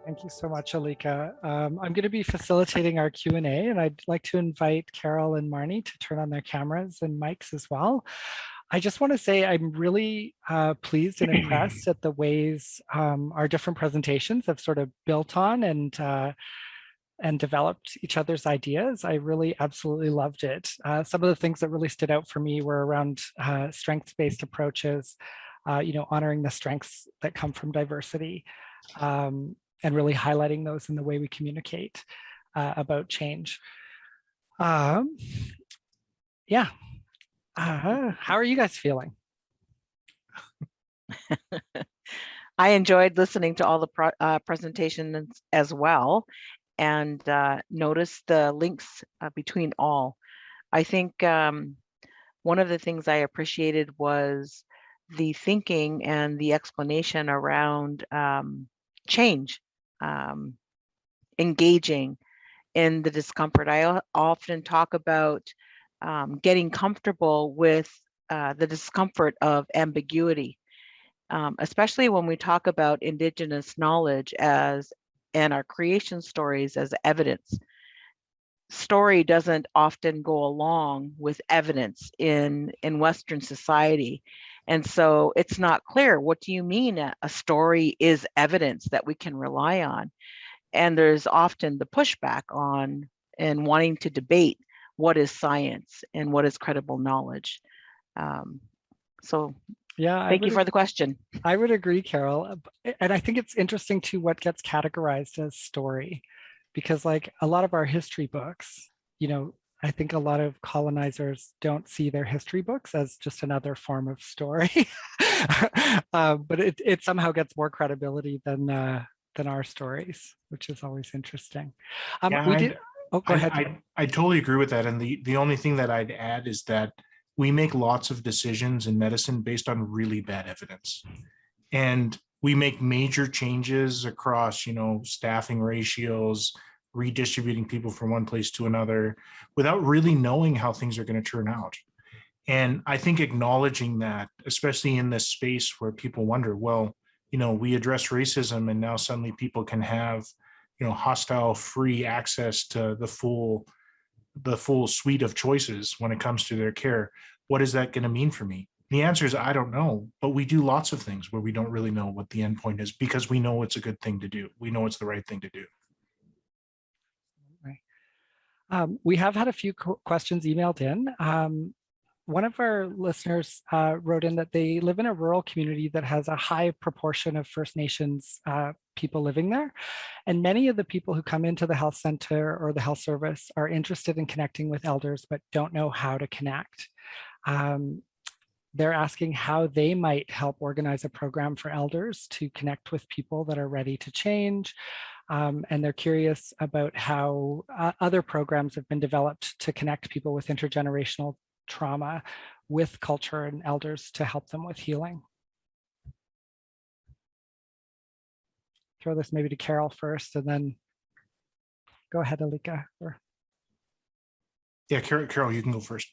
Thank you so much, Alika. I'm going to be facilitating our Q&A, and I'd like to invite Carol and Marni to turn on their cameras and mics as well. I just want to say I'm really pleased and impressed at the ways our different presentations have sort of built on and developed each other's ideas. I really absolutely loved it. Some of the things that really stood out for me were around strengths-based approaches, honoring the strengths that come from diversity, and really highlighting those in the way we communicate about change. Yeah. How are you guys feeling? I enjoyed listening to all the presentations as well, and noticed the links between all. I think one of the things I appreciated was the thinking and the explanation around change, engaging in the discomfort. I often talk about getting comfortable with the discomfort of ambiguity, especially when we talk about Indigenous knowledge and our creation stories as evidence. Story doesn't often go along with evidence in Western society. And so it's not clear, what do you mean a story is evidence that we can rely on? And there's often the pushback on and wanting to debate what is science and what is credible knowledge. So yeah, thank you for the question. I would agree, Carol. And I think it's interesting too what gets categorized as story, because like a lot of our history books, I think a lot of colonizers don't see their history books as just another form of story, but it somehow gets more credibility than our stories, which is always interesting. Go ahead. I totally agree with that. And the only thing that I'd add is that we make lots of decisions in medicine based on really bad evidence. And we make major changes across, staffing ratios, redistributing people from one place to another without really knowing how things are going to turn out. And I think acknowledging that, especially in this space where people wonder, well, we address racism and now suddenly people can have, hostile free access to the full suite of choices when it comes to their care. What is that going to mean for me? The answer is, I don't know, but we do lots of things where we don't really know what the end point is because we know it's a good thing to do. We know it's the right thing to do. We have had a few questions emailed in. One of our listeners wrote in that they live in a rural community that has a high proportion of First Nations people living there. And many of the people who come into the health center or the health service are interested in connecting with elders, but don't know how to connect. They're asking how they might help organize a program for elders to connect with people that are ready to change. And they're curious about how other programs have been developed to connect people with intergenerational trauma with culture and elders to help them with healing. Throw this maybe to Carol first, and then go ahead, Alika. Yeah, Carol, you can go first.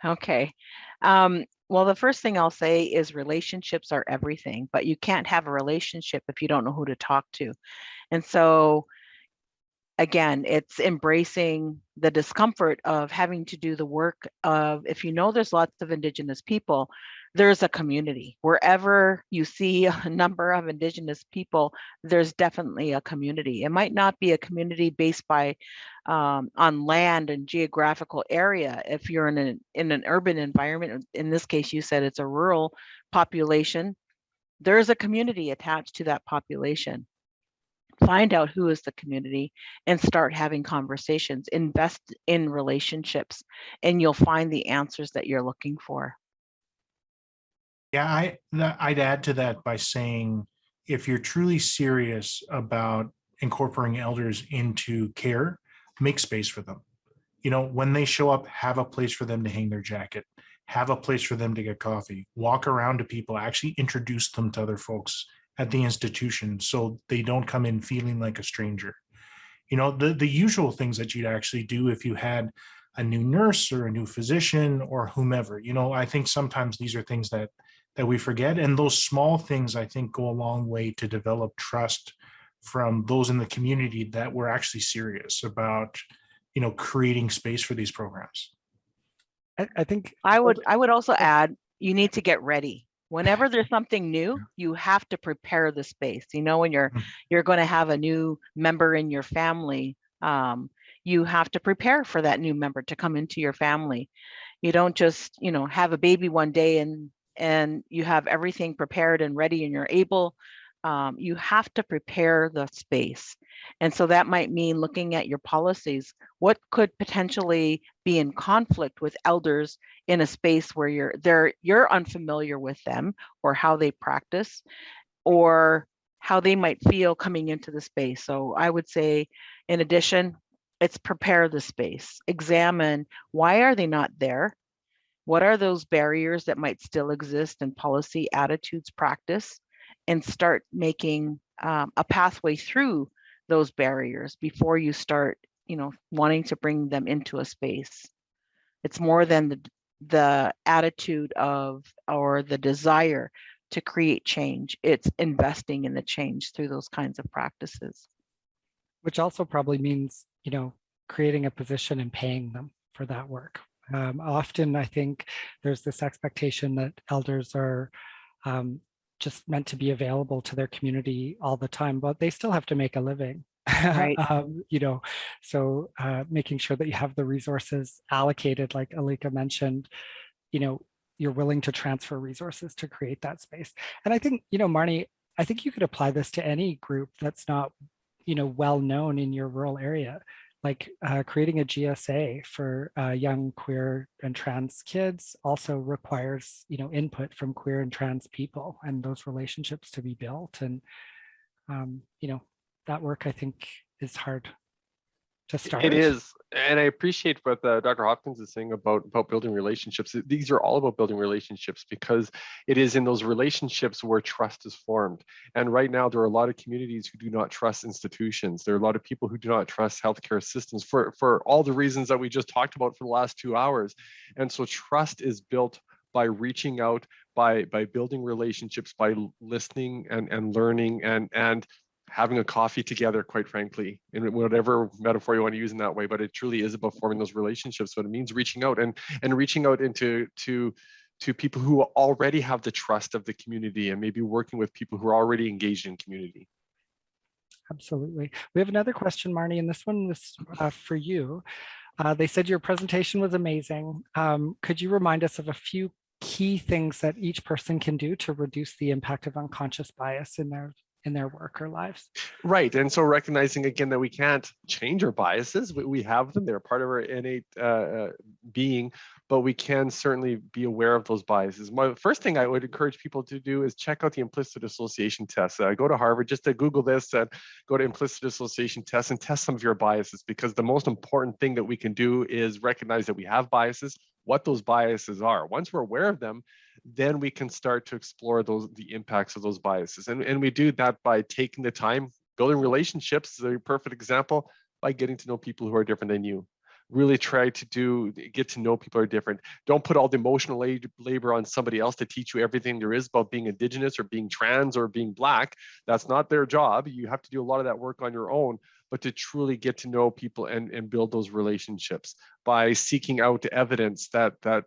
Okay. Well, the first thing I'll say is relationships are everything, but you can't have a relationship if you don't know who to talk to. And so, again, it's embracing the discomfort of having to do the work of, if there's lots of Indigenous people, there's a community. Wherever you see a number of Indigenous people, there's definitely a community. It might not be a community based by on land and geographical area. If you're in an urban environment, in this case, you said it's a rural population, there's a community attached to that population. Find out who is the community and start having conversations, invest in relationships, and you'll find the answers that you're looking for. Yeah, I'd add to that by saying, if you're truly serious about incorporating elders into care, make space for them. When they show up, have a place for them to hang their jacket, have a place for them to get coffee, walk around to people, actually introduce them to other folks at the institution so they don't come in feeling like a stranger. The usual things that you'd actually do if you had a new nurse or a new physician or whomever. I think sometimes these are things that we forget, and those small things I think go a long way to develop trust from those in the community that were actually serious about, creating space for these programs. I think I would also add, you need to get ready. Whenever there's something new, you have to prepare the space. When you're going to have a new member in your family, you have to prepare for that new member to come into your family. You don't just, have a baby one day and you have everything prepared and ready and you're able. You have to prepare the space. And so that might mean looking at your policies. What could potentially be in conflict with elders in a space where you're unfamiliar with them, or how they practice, or how they might feel coming into the space. So I would say, in addition, it's prepare the space. Examine, why are they not there? What are those barriers that might still exist in policy, attitudes, practice? And start making a pathway through those barriers before you start, wanting to bring them into a space. It's more than the attitude of, or the desire to create change. It's investing in the change through those kinds of practices. Which also probably means, creating a position and paying them for that work. Often I think there's this expectation that elders are just meant to be available to their community all the time, but they still have to make a living. Right. So making sure that you have the resources allocated, like Alika mentioned, you're willing to transfer resources to create that space. And I think, Marni, I think you could apply this to any group that's not, well known in your rural area. Like creating a GSA for young queer and trans kids also requires, input from queer and trans people and those relationships to be built. And, that work, I think, is hard to start. It is. And I appreciate what Dr. Hopkins is saying about building relationships. These are all about building relationships, because it is in those relationships where trust is formed. And right now, there are a lot of communities who do not trust institutions. There are a lot of people who do not trust healthcare systems for all the reasons that we just talked about for the last 2 hours. And so trust is built by reaching out, by building relationships, by listening and learning and having a coffee together, quite frankly, in whatever metaphor you want to use in that way. But it truly is about forming those relationships. So it means reaching out and reaching out into people who already have the trust of the community, and maybe working with people who are already engaged in community. Absolutely. We have another question, Marni, and this one was for you. They said your presentation was amazing. Could you remind us of a few key things that each person can do to reduce the impact of unconscious bias in their work or lives? Right. And so recognizing again that we can't change our biases, we have them, they're part of our innate being, but we can certainly be aware of those biases. My first thing I would encourage people to do is check out the implicit association test. Go to Harvard, just to Google this, and go to implicit association test and test some of your biases, because the most important thing that we can do is recognize that we have biases, what those biases are. Once we're aware of them, then we can start to explore the impacts of those biases. And we do that by taking the time. Building relationships is a perfect example, by getting to know people who are different than you. Really try to get to know people who are different. Don't put all the emotional labor on somebody else to teach you everything there is about being Indigenous or being trans or being Black. That's not their job. You have to do a lot of that work on your own, but to truly get to know people and build those relationships by seeking out evidence that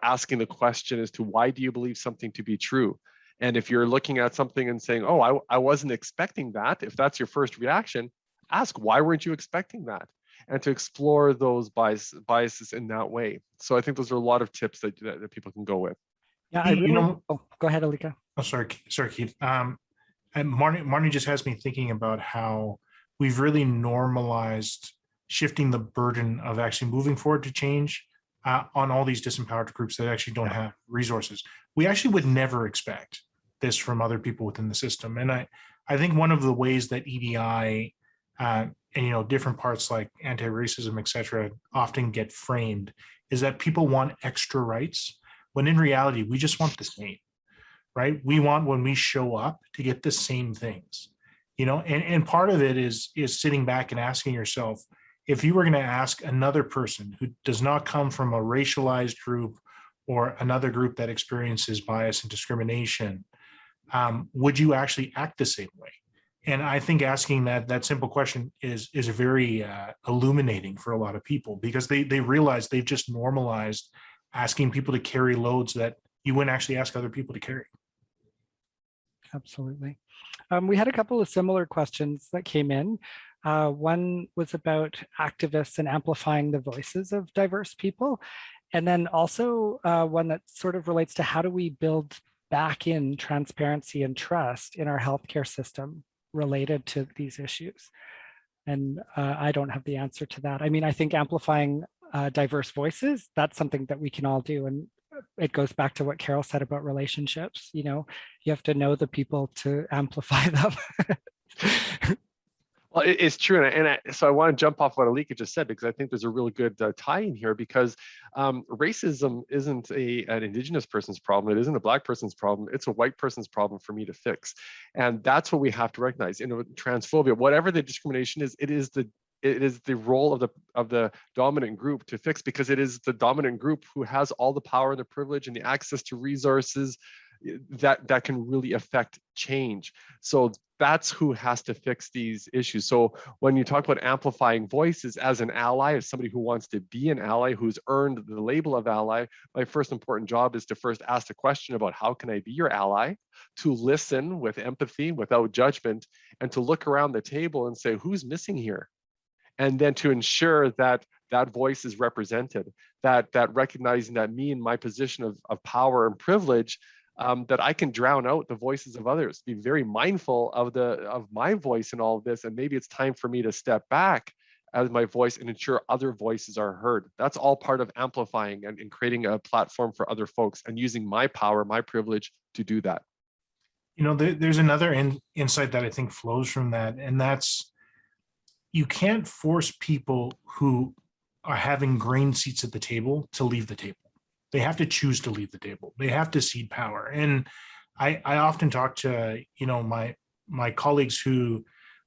asking the question as to why do you believe something to be true? And if you're looking at something and saying, oh, I wasn't expecting that, if that's your first reaction, ask, why weren't you expecting that? And to explore those biases in that way. So I think those are a lot of tips that people can go with. Yeah, I really, go ahead, Alika. Oh, sorry, Keith. And Marni just has me thinking about how we've really normalized shifting the burden of actually moving forward to change on all these disempowered groups that actually don't have resources. We actually would never expect this from other people within the system. And I think one of the ways that EDI and different parts like anti-racism, et cetera, often get framed is that people want extra rights, when in reality, we just want the same, right? We want, when we show up, to get the same things, and part of it is sitting back and asking yourself, if you were going to ask another person who does not come from a racialized group or another group that experiences bias and discrimination, would you actually act the same way? And I think asking that simple question is very illuminating for a lot of people, because they realize they've just normalized asking people to carry loads that you wouldn't actually ask other people to carry. Absolutely. We had a couple of similar questions that came in. One was about activists and amplifying the voices of diverse people. And then also one that sort of relates to how do we build back in transparency and trust in our healthcare system related to these issues. And I don't have the answer to that. I mean, I think amplifying diverse voices, that's something that we can all do. And it goes back to what Carol said about relationships. You know, you have to know the people to amplify them. Well, it's true. So I want to jump off what Alika just said, because I think there's a really good tie in here, because racism isn't an Indigenous person's problem. It isn't a Black person's problem. It's a white person's problem for me to fix. And that's what we have to recognize. You know, transphobia, whatever the discrimination is, it is the role of the dominant group to fix, because it is the dominant group who has all the power and the privilege and the access to resources that can really affect change. So that's who has to fix these issues. So when you talk about amplifying voices as an ally, as somebody who wants to be an ally, who's earned the label of ally, my first important job is to first ask the question about how can I be your ally, to listen with empathy, without judgment, and to look around the table and say, who's missing here? And then to ensure that that voice is represented, that recognizing that me in my position of power and privilege, that I can drown out the voices of others, be very mindful of my voice in all of this. And maybe it's time for me to step back as my voice and ensure other voices are heard. That's all part of amplifying and creating a platform for other folks and using my power, my privilege to do that. You know, there's another insight that I think flows from that, and that's, you can't force people who are having grain seats at the table to leave the table. They have to choose to leave the table. They have to cede power. And I often talk to, you know, my colleagues who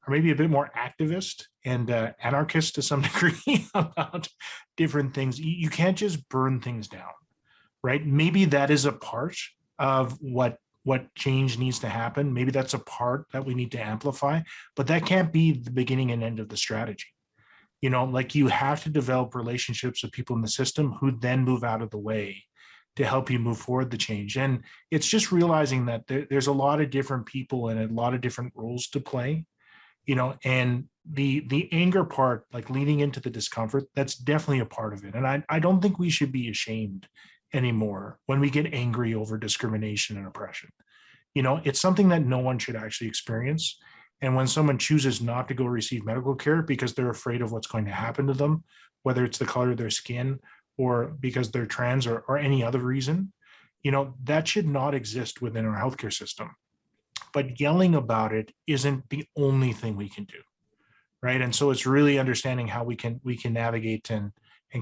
are maybe a bit more activist and anarchist to some degree about different things. You can't just burn things down, right? Maybe that is a part of what change needs to happen. Maybe that's a part that we need to amplify, but that can't be the beginning and end of the strategy. You know, like, you have to develop relationships with people in the system who then move out of the way to help you move forward the change. And it's just realizing that there's a lot of different people and a lot of different roles to play, you know, and the anger part, like leading into the discomfort, that's definitely a part of it. And I don't think we should be ashamed anymore when we get angry over discrimination and oppression. You know, it's something that no one should actually experience. And when someone chooses not to go receive medical care because they're afraid of what's going to happen to them, whether it's the color of their skin or because they're trans or any other reason, you know, that should not exist within our healthcare system. But yelling about it isn't the only thing we can do, right? And so it's really understanding how we can navigate and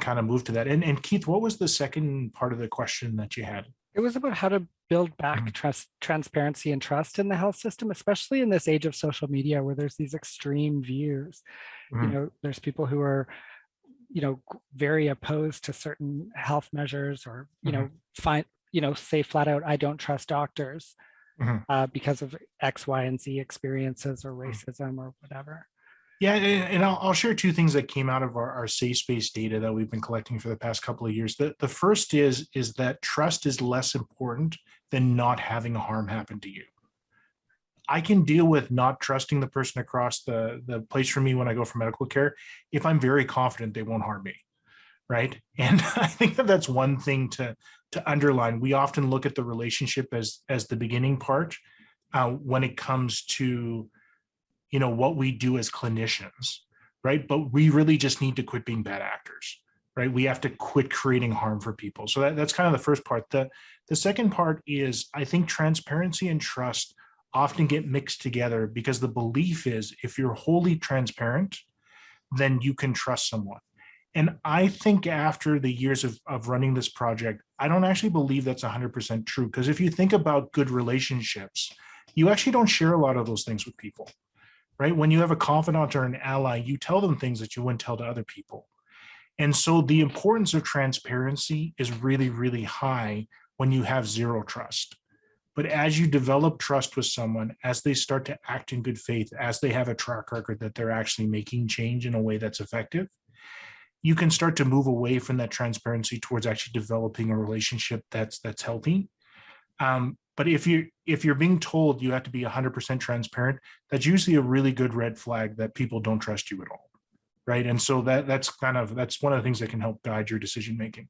kind of move to that. And Keith, what was the second part of the question that you had? It was about how to build back transparency and trust in the health system, especially in this age of social media where there's these extreme views. You know, there's people who are, you know, very opposed to certain health measures, or, you know, say flat out, I don't trust doctors because of X, Y, and Z experiences or racism or whatever. Yeah, and I'll share two things that came out of our safe space data that we've been collecting for the past couple of years. The first is that trust is less important than not having harm happen to you. I can deal with not trusting the person across the place from me when I go for medical care if I'm very confident they won't harm me, right? And I think that's one thing to underline. We often look at the relationship as the beginning part when it comes to, you know, what we do as clinicians, right? But we really just need to quit being bad actors, right? We have to quit creating harm for people. So that's kind of the first part. The second part is, I think transparency and trust often get mixed together because the belief is if you're wholly transparent, then you can trust someone. And I think after the years of running this project, I don't actually believe that's 100% true. Because if you think about good relationships, you actually don't share a lot of those things with people. Right? When you have a confidant or an ally, you tell them things that you wouldn't tell to other people. And so the importance of transparency is really, really high when you have zero trust, But as you develop trust with someone, as they start to act in good faith, as they have a track record that they're actually making change in a way that's effective, you can start to move away from that transparency towards actually developing a relationship that's healthy. But if you're being told you have to be 100% transparent, that's usually a really good red flag that people don't trust you at all, right? And so that's one of the things that can help guide your decision making.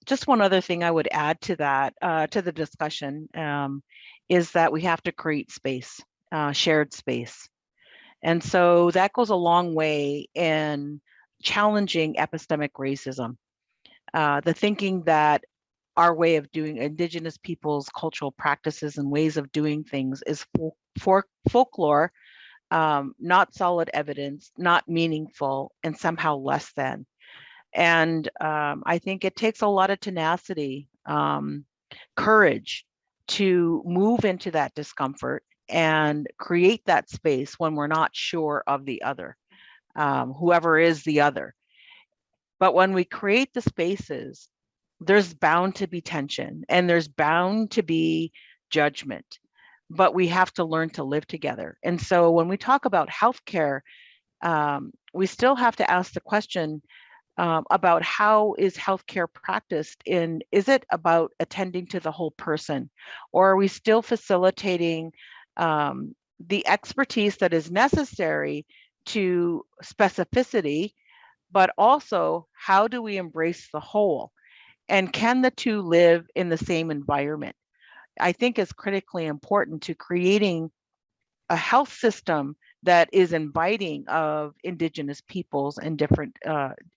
Just one other thing I would add to that, to the discussion, is that we have to create space, shared space. And so that goes a long way in challenging epistemic racism. The thinking that our way of doing Indigenous peoples' cultural practices and ways of doing things is folklore, not solid evidence, not meaningful, and somehow less than. And I think it takes a lot of tenacity, courage to move into that discomfort and create that space when we're not sure of the other, whoever is the other. But when we create the spaces, there's bound to be tension and there's bound to be judgment, but we have to learn to live together. And so when we talk about healthcare, we still have to ask the question, about how is healthcare practiced is it about attending to the whole person, or are we still facilitating the expertise that is necessary to specificity, but also how do we embrace the whole? And can the two live in the same environment? I think is critically important to creating a health system that is inviting of Indigenous peoples and different,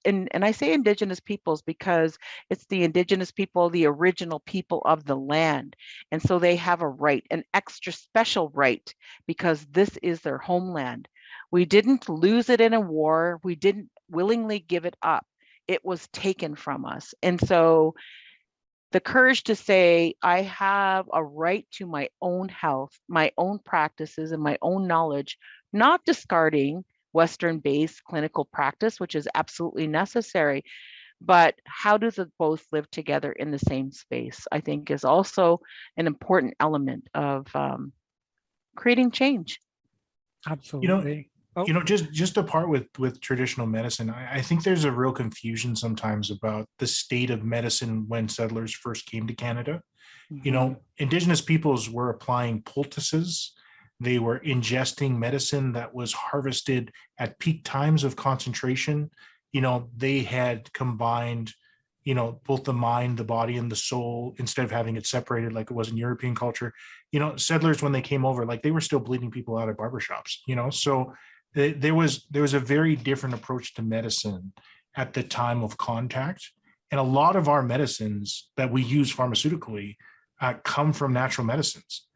and I say Indigenous peoples because it's the Indigenous people, the original people of the land. And so they have a right, an extra special right, because this is their homeland. We didn't lose it in a war. We didn't willingly give it up. It was taken from us. And so the courage to say, I have a right to my own health, my own practices, and my own knowledge, not discarding Western-based clinical practice, which is absolutely necessary, but how does it both live together in the same space, I think is also an important element of creating change. Absolutely. Just apart with traditional medicine, I think there's a real confusion sometimes about the state of medicine when settlers first came to Canada. Mm-hmm. Indigenous peoples were applying poultices. They were ingesting medicine that was harvested at peak times of concentration. They had combined, both the mind, the body, and the soul, instead of having it separated like it was in European culture. Settlers, when they came over, like they were still bleeding people out of barbershops, so there was a very different approach to medicine at the time of contact. And a lot of our medicines that we use pharmaceutically come from natural medicines,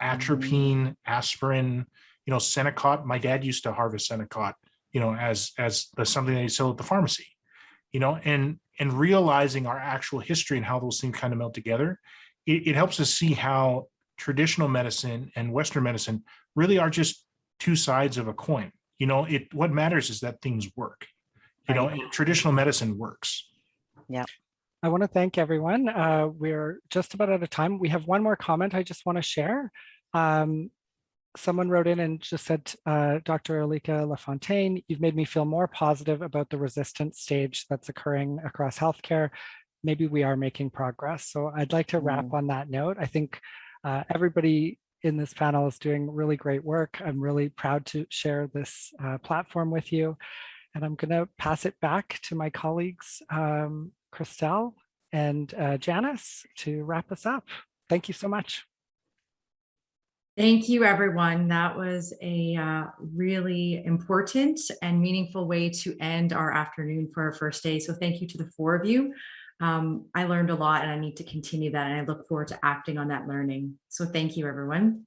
atropine, aspirin, Senecot. My dad used to harvest Senecot, as something that he sell at the pharmacy, and realizing our actual history and how those things kind of melt together, it helps us see how traditional medicine and Western medicine really are just two sides of a coin. What matters is that things work. And traditional medicine works. Yeah. I want to thank everyone. We're just about out of time. We have one more comment I just want to share. Someone wrote in and just said, Dr. Alika Lafontaine, you've made me feel more positive about the resistance stage that's occurring across healthcare. Maybe we are making progress. So I'd like to wrap on that note. I think everybody in this panel is doing really great work. I'm really proud to share this platform with you. And I'm going to pass it back to my colleagues, Christelle and Janice, to wrap us up. Thank you so much. Thank you, everyone. That was a really important and meaningful way to end our afternoon for our first day. So thank you to the four of you. I learned a lot and I need to continue that, and I look forward to acting on that learning. So thank you, everyone.